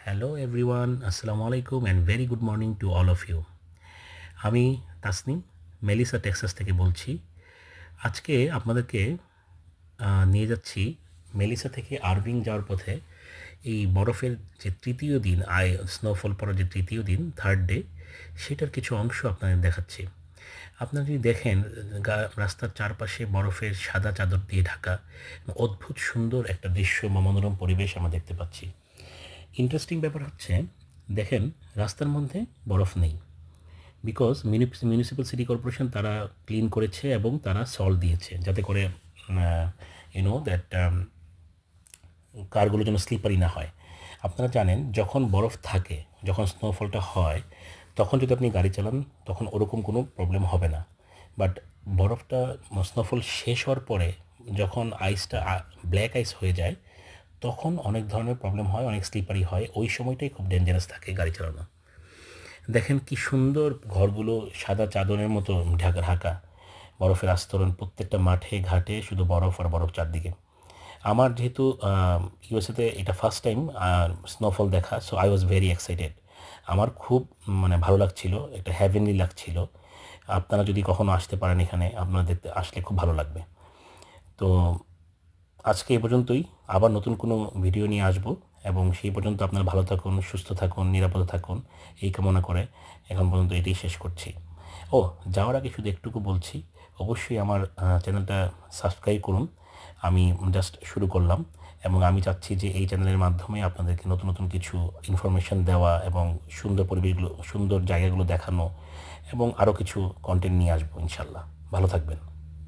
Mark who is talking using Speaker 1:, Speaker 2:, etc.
Speaker 1: Hello everyone, আসসালামু আলাইকুম and very good morning to all of you. আমি Tasnim Melissa Texas থেকে বলছি। আজকে আপনাদেরকে নিয়ে যাচ্ছি মেলিসা থেকে আরভিং যাওয়ার পথে এই বরফের যে তৃতীয় দিন স্নোফল পড়ার যে তৃতীয় দিন থার্ড ডে, সেটার কিছু অংশ আপনাদের দেখাচ্ছি। আপনারা যদি দেখেন রাস্তার চারপাশে বরফের সাদা চাদর দিয়ে ঢাকা অদ্ভুত সুন্দর একটা দৃশ্য বা মনোরম পরিবেশ আমরা দেখতে পাচ্ছি। ইন্টারেস্টিং ব্যাপার হচ্ছে, দেখেন রাস্তার মধ্যে বরফ নেই, বিকজ মিউনিসিপ্যাল সিটি কর্পোরেশন তারা ক্লিন করেছে এবং তারা সল্ট দিয়েছে যাতে করে দ্যাট কারগুলো যেন স্লিপারি না হয়। আপনারা জানেন যখন বরফ থাকে, যখন স্নোফলটা হয়, তখন যদি আপনি গাড়ি চালান তখন ওরকম কোনো প্রবলেম হবে না। বাট বরফটা স্নোফল শেষ হওয়ার পরে যখন আইসটা ব্ল্যাক আইস হয়ে যায়, তখন অনেক ধরনের প্রবলেম হয়, অনেক স্লিপারি হয়। ওই সময়টাই খুব ডেঞ্জারাস থাকে গাড়ি চালানো। দেখেন কি সুন্দর ঘরগুলো সাদা চাদরের মতো ঢাকা ঢাকা, বরফের আস্তরণ, প্রত্যেকটা মাঠে ঘাটে শুধু বরফ আর বরফ চারদিকে। আমার যেহেতু ইউএসএতে এটা ফার্স্ট টাইম স্নোফল দেখা, so I was very excited. আমার খুব ভালো লাগছিল, একটা হ্যাভেনলি লাগছিল। আপনারা যদি কখনো আসতে পারেন এখানে, আপনারা দেখতে আসলে খুব ভালো লাগবে। তো আজকে এ পর্যন্তই, আবার নতুন কোনো ভিডিও নিয়ে আসব, এবং সেই পর্যন্ত আপনারা ভালো থাকুন, সুস্থ থাকুন, নিরাপদে থাকুন, এই কামনা করে এখন পর্যন্ত এটাই শেষ করছি। ও, যাওয়ার আগে শুধু একটুকু বলছি, অবশ্যই আমার চ্যানেলটা সাবস্ক্রাইব করুন। আমি জাস্ট শুরু করলাম, এবং আমি চাচ্ছি যে এই চ্যানেলের মাধ্যমে আপনাদেরকে নতুন নতুন কিছু ইনফরমেশন দেওয়া এবং সুন্দর পরিবেশগুলো, সুন্দর জায়গাগুলো দেখানো, এবং আরও কিছু কন্টেন্ট নিয়ে আসবো ইনশাল্লাহ। ভালো থাকবেন।